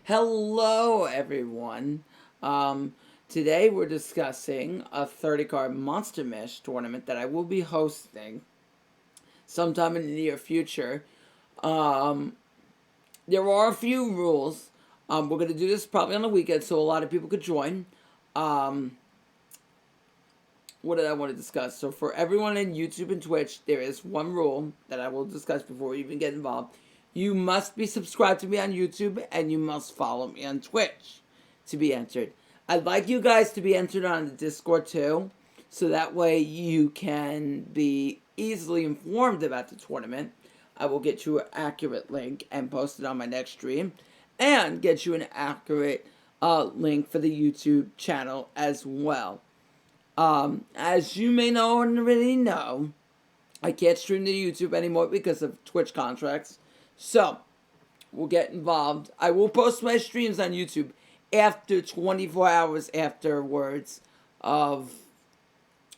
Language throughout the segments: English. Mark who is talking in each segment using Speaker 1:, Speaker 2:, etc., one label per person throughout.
Speaker 1: Hello, everyone. Today we're discussing a 30 card Monster Mash tournament that I will be hosting sometime in the near future. Um, there are a few rules. We're going to do this probably on the weekend so a lot of people could join. Um, what did I want to discuss? So, for everyone in YouTube and Twitch, there is one rule that I will discuss before we even get involved. You must be subscribed to me on YouTube and you must follow me on Twitch to be entered. I'd like you guys to be entered on the Discord too, so that way you can be easily informed about the tournament. I will get you an accurate link and post it on my next stream, and get you an accurate link for the YouTube channel as well. As you may know and already know, I can't stream to YouTube anymore because of Twitch contracts. So, we'll get involved. I will post my streams on YouTube after 24 hours afterwards of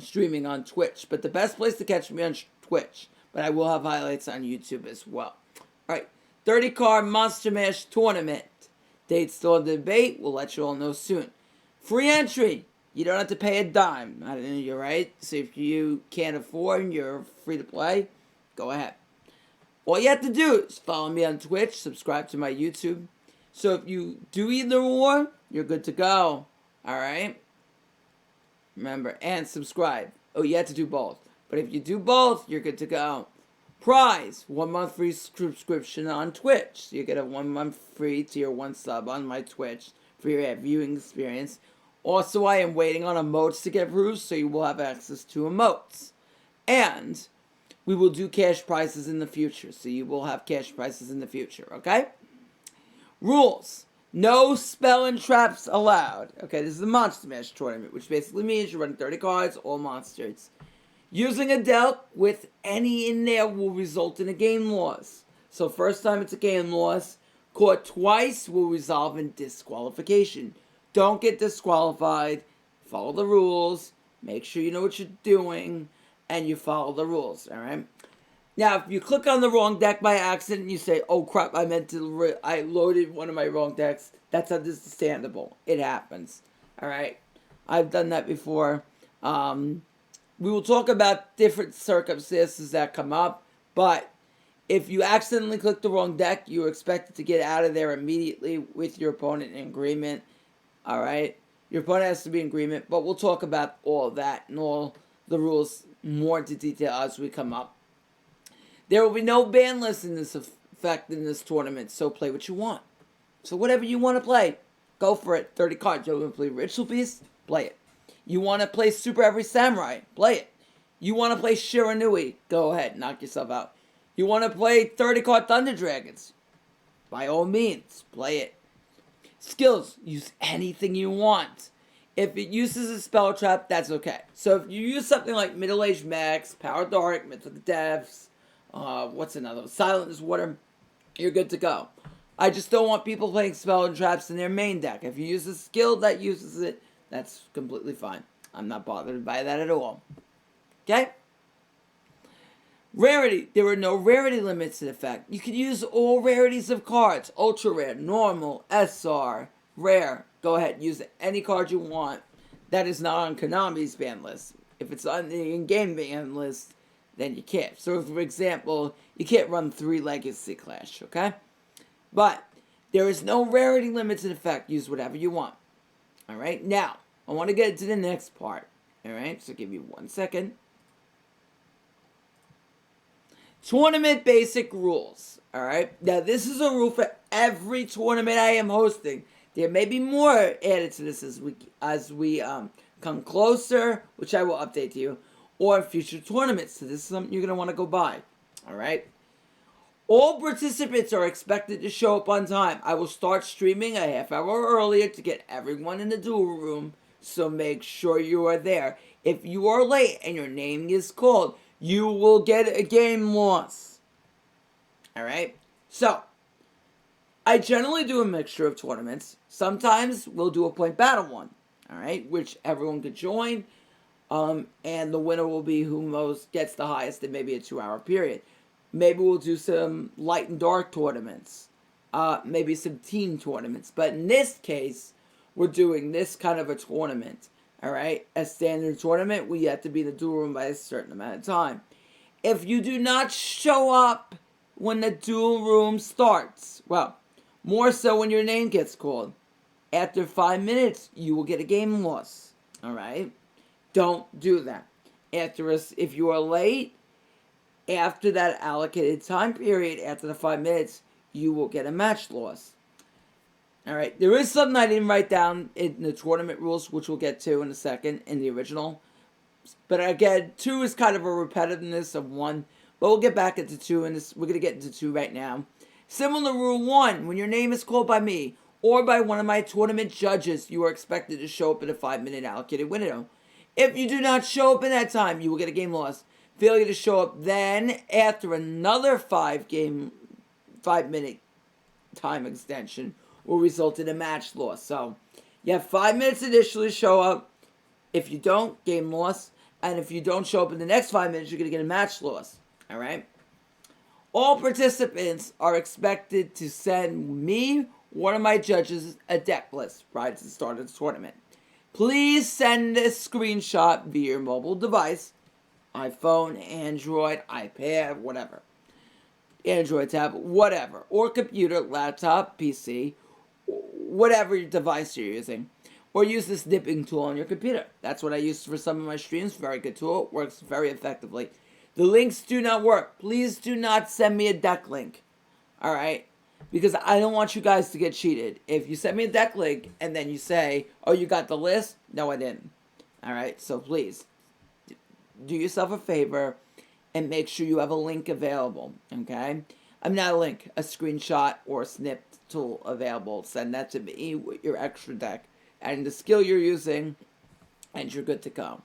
Speaker 1: streaming on Twitch. But the best place to catch me on Twitch. But I will have highlights on YouTube as well. Alright, 30 card Monster Mash tournament. Date still in debate. We'll let you all know soon. Free entry. You don't have to pay a dime. I don't know, you're right. So if you can't afford and you're free to play, go ahead. All you have to do is follow me on Twitch, subscribe to my YouTube. So if you do either or, you're good to go. Alright? Remember, and subscribe. Oh, you have to do both. But if you do both, you're good to go. Prize, 1 month free subscription on Twitch. So you get a 1 month free tier 1 sub on my Twitch for your viewing experience. Also, I am waiting on emotes to get approved, so you will have access to emotes. And we will do cash prizes in the future, so you will have cash prizes in the future, okay? Rules. No spell and traps allowed. Okay, this is a Monster Mash tournament, which basically means you're running 30 cards, all monsters. Using a deck with any in there will result in a game loss. So first time it's a game loss. Caught twice will resolve in disqualification. Don't get disqualified. Follow the rules. Make sure you know what you're doing. And you follow the rules, alright? Now, if you click on the wrong deck by accident and you say, oh crap, I loaded one of my wrong decks, that's understandable. It happens, alright? I've done that before. We will talk about different circumstances that come up, but if you accidentally click the wrong deck, you're expected to get out of there immediately with your opponent in agreement. Alright? Your opponent has to be in agreement, but we'll talk about all that and all the rules more into detail as we come up. There will be no ban list in this effect in this tournament, so play what you want. So whatever you want to play, go for it. 30 cards. You want to play Ritual Beast? Play it. You want to play Super Every Samurai? Play it. You want to play Shiranui? Go ahead, knock yourself out. You want to play 30 card Thunder Dragons? By all means, play it. Skills, use anything you want. If it uses a spell trap, that's okay. So if you use something like Middle Aged Max, Power Dark, Mythic Depths, what's another? Silent as Water, you're good to go. I just don't want people playing spell and traps in their main deck. If you use a skill that uses it, that's completely fine. I'm not bothered by that at all. Okay? Rarity. There are no rarity limits in effect. You can use all rarities of cards. Ultra rare, normal, SR, rare. Go ahead, use any card you want. That is not on Konami's ban list. If it's on the in-game ban list, then you can't. So, for example, you can't run 3 Legacy Clash, okay? But there is no rarity limits in effect. Use whatever you want. Alright, now, I want to get to the next part. Alright, so give me 1 second. Tournament basic rules. Alright, now this is a rule for every tournament I am hosting. There may be more added to this as we come closer, which I will update you, or future tournaments. So this is something you're going to want to go by. Alright? All participants are expected to show up on time. I will start streaming a half hour earlier to get everyone in the duel room, so make sure you are there. If you are late and your name is called, you will get a game loss. Alright? So, I generally do a mixture of tournaments. Sometimes we'll do a point battle one, alright, which everyone could join, and the winner will be who most gets the highest in maybe a 2-hour period. Maybe we'll do some light and dark tournaments. maybe some team tournaments. But in this case, we're doing this kind of a tournament. All right, a standard tournament, we have to be in the duel room by a certain amount of time. If you do not show up when the duel room starts, well, more so when your name gets called, after 5 minutes, you will get a game loss. All right, don't do that. If you are late, after that allocated time period, after the 5 minutes, you will get a match loss. All right, there is something I didn't write down in the tournament rules, which we'll get to in a second in the original. But again, 2 is kind of a repetitiveness of 1. But we'll get back into 2, and we're going to get into 2 right now. Similar to rule 1, when your name is called by me or by one of my tournament judges, you are expected to show up in a 5-minute allocated window. If you do not show up in that time, you will get a game loss. Failure to show up then after another 5-minute time extension will result in a match loss. So you have 5 minutes initially to show up. If you don't, game loss. And if you don't show up in the next 5 minutes, you're going to get a match loss. All right? All participants are expected to send me, one of my judges, a deck list prior to the start of the tournament. Please send this screenshot via your mobile device, iPhone, Android, iPad, whatever. Android tablet, whatever. Or computer, laptop, PC, whatever device you're using. Or use this nipping tool on your computer. That's what I use for some of my streams. Very good tool. Works very effectively. The links do not work. Please do not send me a deck link. Alright? Because I don't want you guys to get cheated. If you send me a deck link and then you say, oh, you got the list? No, I didn't. Alright? So please, do yourself a favor and make sure you have a link available. Okay? I'm not a link, a screenshot or a snip tool available. Send that to me with your extra deck and the skill you're using, and you're good to go.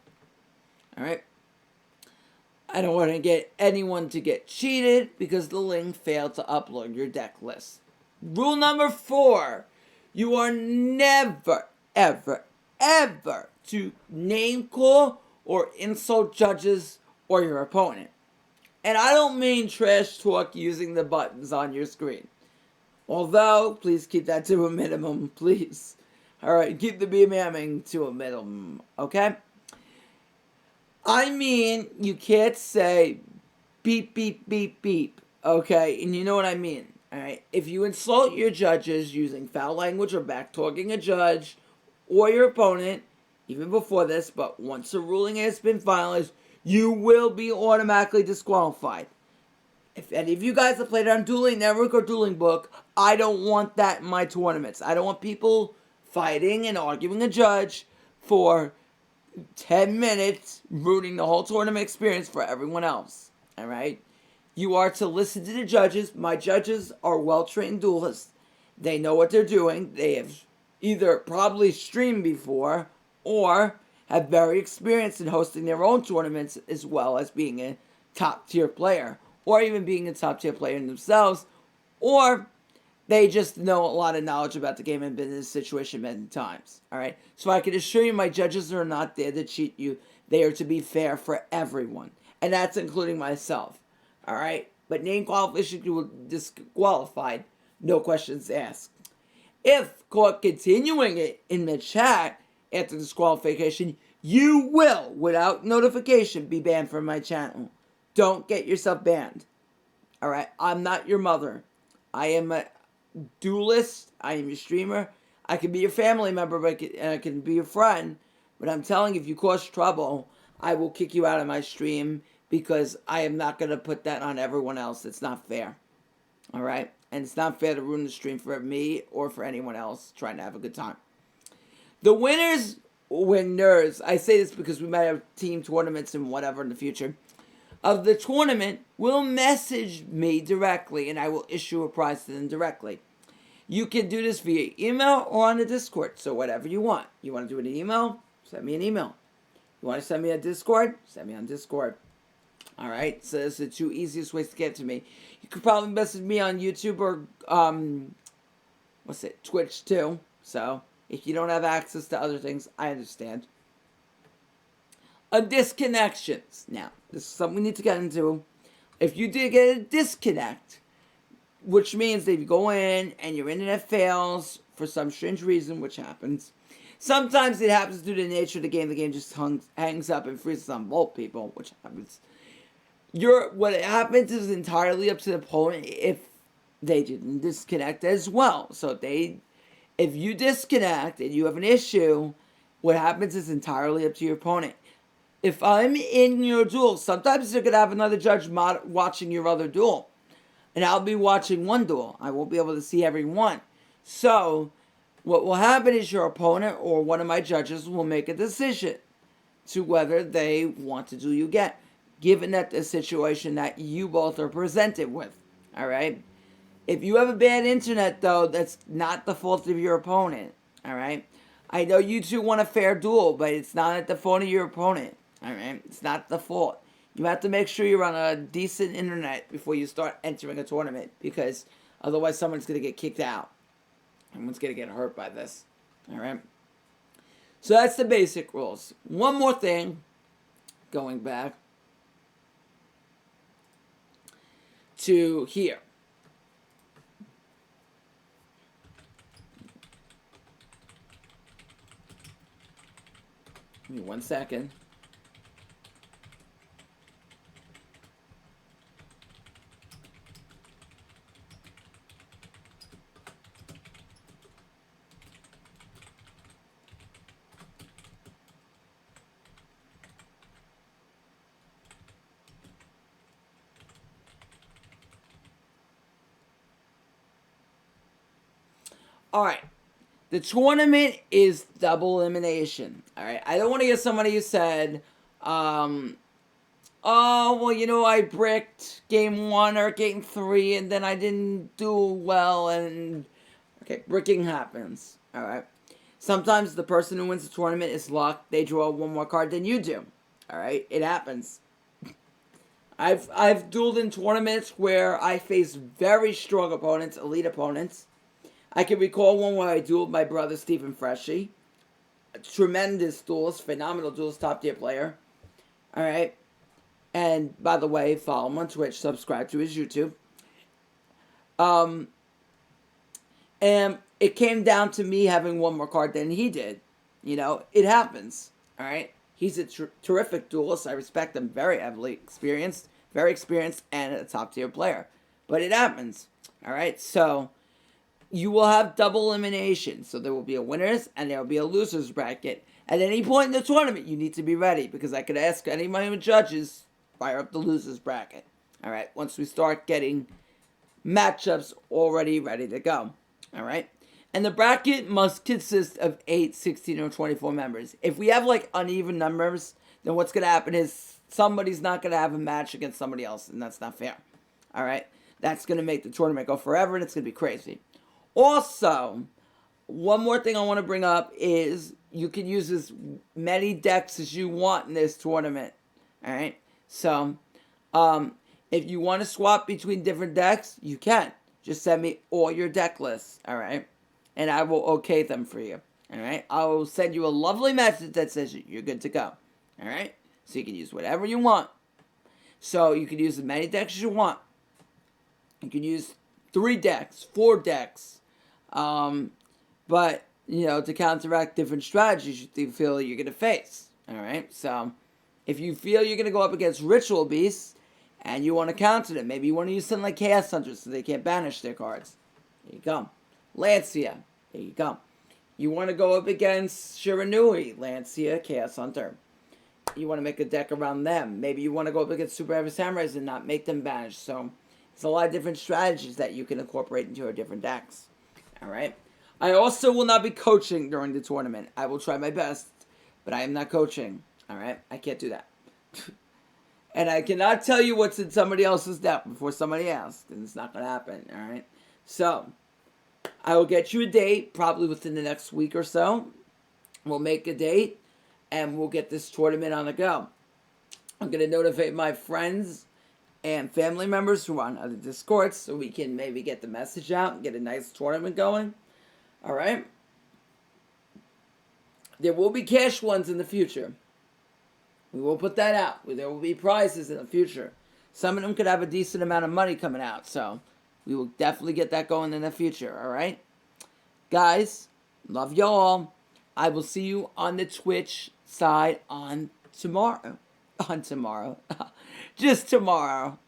Speaker 1: Alright? I don't want to get anyone to get cheated because the link failed to upload your deck list. Rule number 4. You are never, ever, ever to name call or insult judges or your opponent. And I don't mean trash talk using the buttons on your screen. Although, please keep that to a minimum, please. Alright, keep the BMMing to a minimum, okay? I mean, you can't say beep, beep, beep, beep, okay? And you know what I mean, alright? If you insult your judges using foul language or back-talking a judge or your opponent, even before this, but once a ruling has been finalized, you will be automatically disqualified. If any of you guys have played on Dueling Network or Dueling Book, I don't want that in my tournaments. I don't want people fighting and arguing a judge for 10 minutes, ruining the whole tournament experience for everyone else. Alright? You are to listen to the judges. My judges are well-trained duelists. They know what they're doing. They have either probably streamed before or have very experienced in hosting their own tournaments as well as being a top-tier player or even being a top-tier player themselves, or they just know a lot of knowledge about the game and been in this situation many times. Alright? So I can assure you my judges are not there to cheat you. They are to be fair for everyone. And that's including myself. Alright? But name qualification, you will disqualified. No questions asked. If caught continuing it in the chat after disqualification, you will, without notification, be banned from my channel. Don't get yourself banned. Alright? I'm not your mother. I am a duelist. I am your streamer. I can be your family member, but I can be your friend. But I'm telling you, if you cause trouble, I will kick you out of my stream because I am not going to put that on everyone else. It's not fair. Alright? And it's not fair to ruin the stream for me or for anyone else trying to have a good time. The winners, I say this because we might have team tournaments and whatever in the future, of the tournament will message me directly and I will issue a prize to them directly. You can do this via email or on the Discord, so whatever you want. You want to do an email? Send me an email. You want to send me a Discord? Send me on Discord. Alright, so those are the 2 easiest ways to get to me. You could probably message me on YouTube or, Twitch too. So, if you don't have access to other things, I understand. Disconnections. Now, this is something we need to get into. If you did get a disconnect, which means that if you go in and your internet fails for some strange reason, which happens, sometimes it happens due to the nature of the game. The game just hangs up and freezes on both people, which happens. What happens is entirely up to the opponent if they didn't disconnect as well. So if you disconnect and you have an issue, what happens is entirely up to your opponent. If I'm in your duel, sometimes you're going to have another judge watching your other duel. And I'll be watching one duel. I won't be able to see every one. So, what will happen is your opponent or one of my judges will make a decision to whether they want to duel you again, given that the situation that you both are presented with. Alright? If you have a bad internet, though, that's not the fault of your opponent. Alright? I know you two want a fair duel, but it's not at the fault of your opponent. Alright? It's not the fault. You have to make sure you're on a decent internet before you start entering a tournament, because otherwise someone's going to get kicked out. Someone's going to get hurt by this. Alright? So that's the basic rules. One more thing, going back to here. Give me 1 second. All right. The tournament is double elimination. All right. I don't want to get somebody who said, oh, well, I bricked game 1 or game 3 and then I didn't do well. And, okay, bricking happens. All right. Sometimes the person who wins the tournament is luck. They draw one more card than you do. All right. It happens. I've dueled in tournaments where I faced very strong opponents, elite opponents. I can recall one where I dueled my brother, Stephen Freshy. A tremendous duelist, phenomenal duelist, top tier player. Alright. And, by the way, follow him on Twitch, subscribe to his YouTube. And it came down to me having one more card than he did. It happens. Alright. He's a terrific duelist. I respect him. Very heavily experienced. Very experienced and a top tier player. But it happens. Alright. So you will have double elimination. So there will be a winners and there will be a losers bracket. At any point in the tournament, you need to be ready, because I could ask any of my judges, fire up the losers bracket. Alright, once we start getting matchups already ready to go. Alright? And the bracket must consist of 8, 16, or 24 members. If we have uneven numbers, then what's going to happen is somebody's not going to have a match against somebody else, and that's not fair. Alright? That's going to make the tournament go forever, and it's going to be crazy. Also, one more thing I want to bring up is you can use as many decks as you want in this tournament. Alright? So, if you want to swap between different decks, you can. Just send me all your deck lists. Alright? And I will okay them for you. Alright? I will send you a lovely message that says you're good to go. Alright? So you can use whatever you want. So you can use as many decks as you want. You can use 3 decks, 4 decks. But, to counteract different strategies you feel you're going to face. Alright? So, if you feel you're going to go up against Ritual Beasts, and you want to counter them, maybe you want to use something like Chaos Hunters so they can't banish their cards. There you go. Lancia. There you go. You want to go up against Shiranui, Lancia, Chaos Hunter. You want to make a deck around them. Maybe you want to go up against Super Heavy Samurais and not make them banish. So, it's a lot of different strategies that you can incorporate into your different decks. Alright? I also will not be coaching during the tournament. I will try my best, but I am not coaching. Alright? I can't do that. And I cannot tell you what's in somebody else's deck before somebody asks, and it's not going to happen. Alright? So, I will get you a date, probably within the next week or so. We'll make a date, and we'll get this tournament on the go. I'm going to notify my friends and family members who are on other Discords so we can maybe get the message out and get a nice tournament going. Alright? There will be cash ones in the future. We will put that out. There will be prizes in the future. Some of them could have a decent amount of money coming out, so We will definitely get that going in the future, all right? Guys, love y'all. I will see you on the Twitch side on tomorrow. On tomorrow. Just tomorrow.